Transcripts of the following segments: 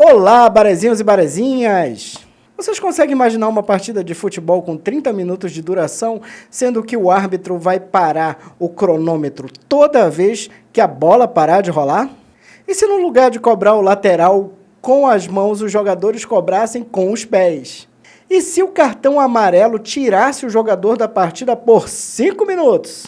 Olá, barezinhos e barezinhas! Vocês conseguem imaginar uma partida de futebol com 30 minutos de duração, sendo que o árbitro vai parar o cronômetro toda vez que a bola parar de rolar? E se no lugar de cobrar o lateral com as mãos, os jogadores cobrassem com os pés? E se o cartão amarelo tirasse o jogador da partida por 5 minutos?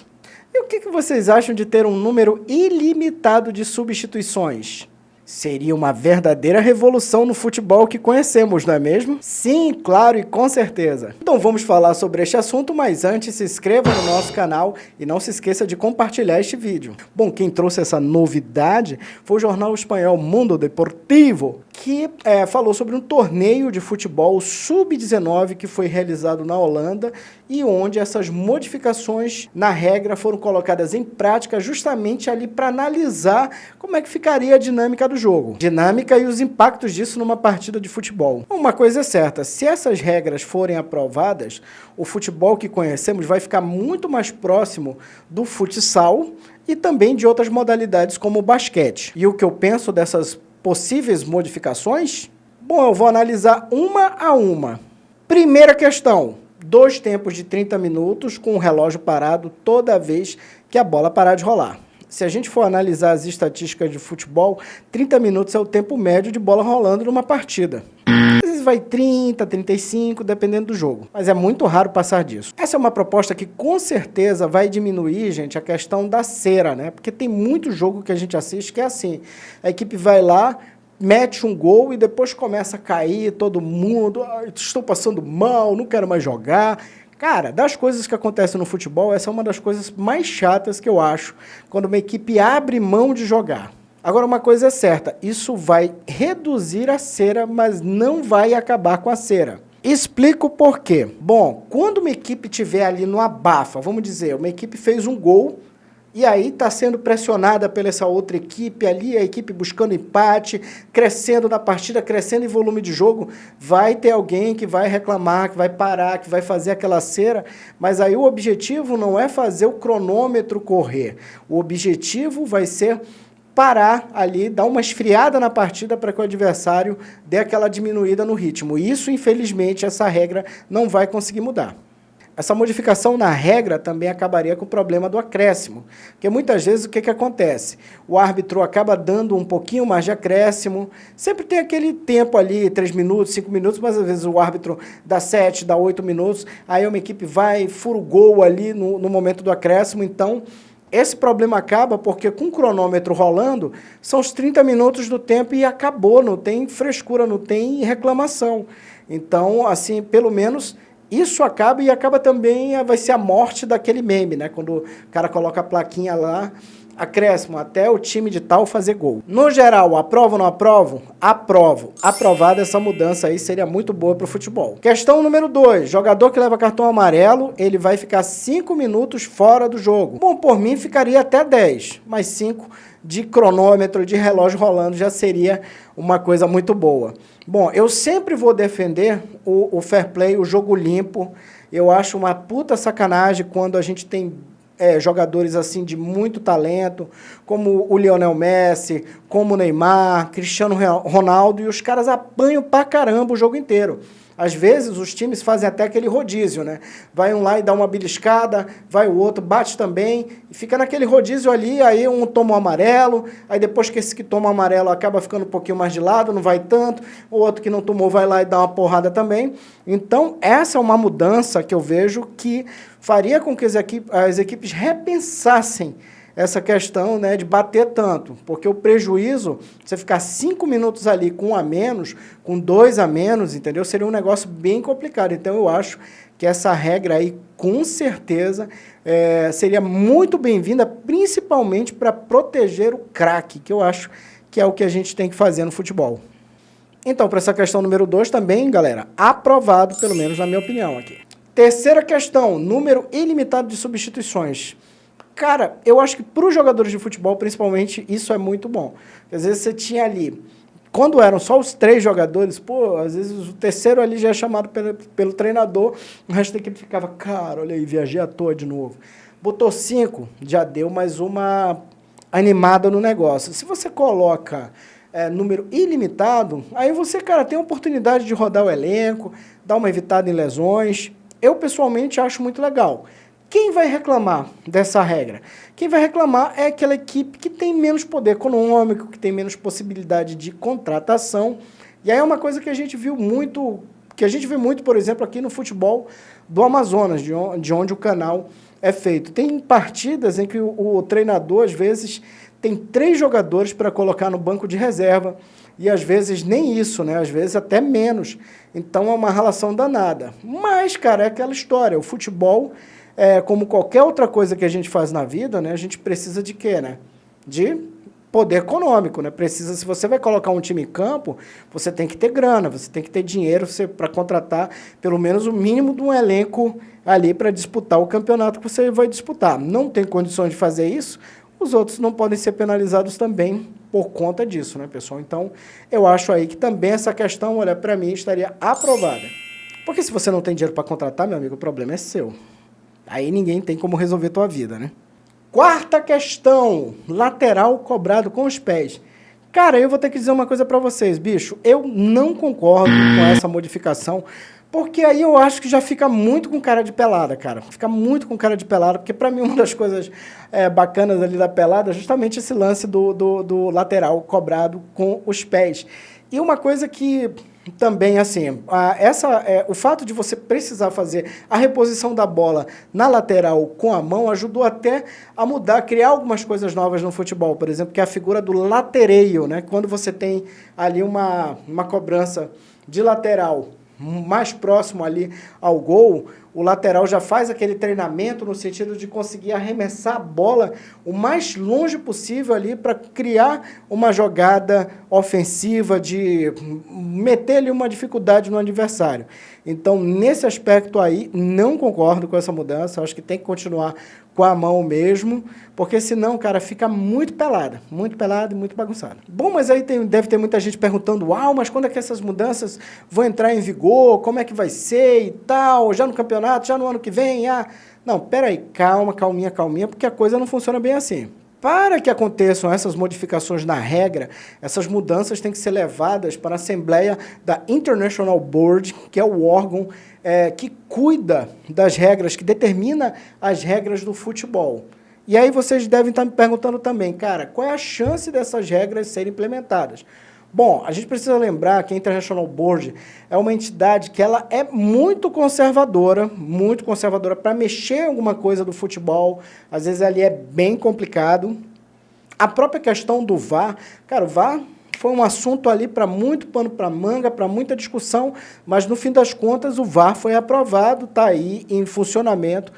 E o que vocês acham de ter um número ilimitado de substituições? Seria uma verdadeira revolução no futebol que conhecemos, não é mesmo? Sim, claro e com certeza. Então vamos falar sobre este assunto, mas antes se inscreva no nosso canal e não se esqueça de compartilhar este vídeo. Bom, quem trouxe essa novidade foi o jornal espanhol Mundo Deportivo, que falou sobre um torneio de futebol sub-19 que foi realizado na Holanda e onde essas modificações na regra foram colocadas em prática justamente ali para analisar como é que ficaria a dinâmica do jogo. Dinâmica e os impactos disso numa partida de futebol. Uma coisa é certa, se essas regras forem aprovadas, o futebol que conhecemos vai ficar muito mais próximo do futsal e também de outras modalidades como o basquete. E o que eu penso dessas possíveis modificações? Bom, eu vou analisar uma a uma. Primeira questão, 2 tempos de 30 minutos com o relógio parado toda vez que a bola parar de rolar. Se a gente for analisar as estatísticas de futebol, 30 minutos é o tempo médio de bola rolando numa partida. Às vezes vai 30, 35, dependendo do jogo. Mas é muito raro passar disso. Essa é uma proposta que com certeza vai diminuir, gente, a questão da cera, né? Porque tem muito jogo que a gente assiste que é assim. A equipe vai lá, mete um gol e depois começa a cair todo mundo. Estou passando mal, não quero mais jogar. Cara, das coisas que acontecem no futebol, essa é uma das coisas mais chatas que eu acho, quando uma equipe abre mão de jogar. Agora, uma coisa é certa, isso vai reduzir a cera, mas não vai acabar com a cera. Explico por quê. Bom, quando uma equipe estiver ali no abafa, vamos dizer, uma equipe fez um gol, e aí está sendo pressionada pela essa outra equipe ali, a equipe buscando empate, crescendo na partida, crescendo em volume de jogo, vai ter alguém que vai reclamar, que vai parar, que vai fazer aquela cera, mas aí o objetivo não é fazer o cronômetro correr, o objetivo vai ser parar ali, dar uma esfriada na partida para que o adversário dê aquela diminuída no ritmo. Isso, infelizmente, essa regra não vai conseguir mudar. Essa modificação na regra também acabaria com o problema do acréscimo, porque muitas vezes o que acontece? O árbitro acaba dando um pouquinho mais de acréscimo, sempre tem aquele tempo ali, 3 minutos, 5 minutos, mas às vezes o árbitro dá 7, dá 8 minutos, aí uma equipe vai, fura o gol ali no momento do acréscimo, então esse problema acaba porque com o cronômetro rolando, são os 30 minutos do tempo e acabou, não tem frescura, não tem reclamação. Então, assim, pelo menos isso acaba e acaba também, vai ser a morte daquele meme, né? Quando o cara coloca a plaquinha lá, acréscimo, até o time de tal fazer gol. No geral, aprovo ou não aprovo? Aprovo. Aprovada essa mudança aí seria muito boa para o futebol. Questão número 2. Jogador que leva cartão amarelo, ele vai ficar 5 minutos fora do jogo. Bom, por mim ficaria até 10, mas 5 de cronômetro, de relógio rolando, já seria uma coisa muito boa. Bom, eu sempre vou defender o fair play, o jogo limpo. Eu acho uma puta sacanagem quando a gente tem jogadores assim de muito talento, como o Lionel Messi, como o Neymar, Cristiano Ronaldo, e os caras apanham pra caramba o jogo inteiro. Às vezes os times fazem até aquele rodízio, né? Vai um lá e dá uma beliscada, vai o outro, bate também, e fica naquele rodízio ali, aí um toma um amarelo, aí depois que esse que toma o amarelo acaba ficando um pouquinho mais de lado, não vai tanto, o outro que não tomou vai lá e dá uma porrada também. Então, essa é uma mudança que eu vejo que faria com que as equipes repensassem essa questão, né, de bater tanto, porque o prejuízo, você ficar 5 minutos ali com 1 a menos, com 2 a menos, entendeu? Seria um negócio bem complicado. Então, eu acho que essa regra aí, com certeza, seria muito bem-vinda, principalmente para proteger o craque, que eu acho que é o que a gente tem que fazer no futebol. Então, para essa questão número 2 também, galera, aprovado, pelo menos na minha opinião aqui. Terceira questão, número ilimitado de substituições. Cara, eu acho que para os jogadores de futebol, principalmente, isso é muito bom. Às vezes você tinha ali, quando eram só os 3 jogadores, pô, às vezes o terceiro ali já é chamado pelo treinador, o resto da equipe ficava, cara, olha aí, viajei à toa de novo. Botou 5, já deu mais uma animada no negócio. Se você coloca número ilimitado, aí você, cara, tem a oportunidade de rodar o elenco, dar uma evitada em lesões. Eu, pessoalmente, acho muito legal. Quem vai reclamar dessa regra? Quem vai reclamar é aquela equipe que tem menos poder econômico, que tem menos possibilidade de contratação. E aí é uma coisa que a gente viu muito, vê muito, por exemplo, aqui no futebol do Amazonas, de onde o canal é feito. Tem partidas em que o treinador, às vezes, tem 3 jogadores para colocar no banco de reserva, e às vezes nem isso, né? Às vezes até menos. Então é uma relação danada. Mas, cara, é aquela história. O futebol, como qualquer outra coisa que a gente faz na vida, né? A gente precisa de quê, né? De poder econômico, né? Precisa, se você vai colocar um time em campo, você tem que ter grana, você tem que ter dinheiro para contratar pelo menos o mínimo de um elenco ali para disputar o campeonato que você vai disputar. Não tem condições de fazer isso, os outros não podem ser penalizados também por conta disso, né, pessoal? Então, eu acho aí que também essa questão, olha, para mim, estaria aprovada. Porque se você não tem dinheiro para contratar, meu amigo, o problema é seu. Aí ninguém tem como resolver tua vida, né? Quarta questão, lateral cobrado com os pés. Cara, eu vou ter que dizer uma coisa para vocês, bicho. Eu não concordo com essa modificação, porque aí eu acho que já fica muito com cara de pelada, cara. Fica muito com cara de pelada, porque para mim uma das coisas bacanas ali da pelada é justamente esse lance do lateral cobrado com os pés. E uma coisa que também, assim, o fato de você precisar fazer a reposição da bola na lateral com a mão ajudou até a mudar, criar algumas coisas novas no futebol, por exemplo, que é a figura do latereio, né? Quando você tem ali uma cobrança de lateral mais próximo ali ao gol, o lateral já faz aquele treinamento no sentido de conseguir arremessar a bola o mais longe possível ali para criar uma jogada ofensiva, de meter ali uma dificuldade no adversário. Então, nesse aspecto aí, não concordo com essa mudança, acho que tem que continuar com a mão mesmo, porque senão, cara, fica muito pelada e muito bagunçada. Bom, mas aí deve ter muita gente perguntando, mas quando é que essas mudanças vão entrar em vigor? Como é que vai ser e tal? Já no campeonato? Já no ano que vem? Não, peraí, calminha, porque a coisa não funciona bem assim. Para que aconteçam essas modificações na regra, essas mudanças têm que ser levadas para a Assembleia da International Board, que é o órgão que cuida das regras, que determina as regras do futebol. E aí vocês devem estar me perguntando também, cara, qual é a chance dessas regras serem implementadas? Bom, a gente precisa lembrar que a International Board é uma entidade que ela é muito conservadora para mexer em alguma coisa do futebol. Às vezes ali é bem complicado. A própria questão do VAR, cara, o VAR foi um assunto ali para muito pano para manga, para muita discussão, mas no fim das contas o VAR foi aprovado, está aí em funcionamento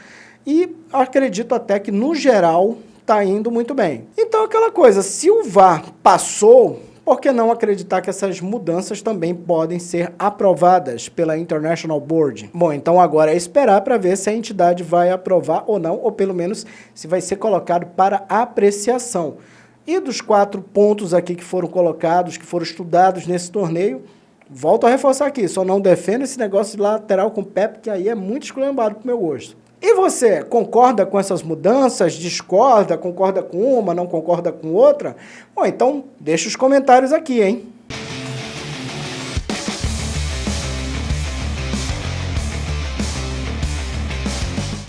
e acredito até que no geral está indo muito bem. Então aquela coisa, se o VAR passou, por que não acreditar que essas mudanças também podem ser aprovadas pela International Board? Bom, então agora é esperar para ver se a entidade vai aprovar ou não, ou pelo menos se vai ser colocado para apreciação. E dos 4 pontos aqui que foram colocados, que foram estudados nesse torneio, volto a reforçar aqui, só não defendo esse negócio de lateral com pé, porque aí é muito esculhambado pro meu gosto. E você, concorda com essas mudanças? Discorda? Concorda com uma? Não concorda com outra? Bom, então deixa os comentários aqui, hein?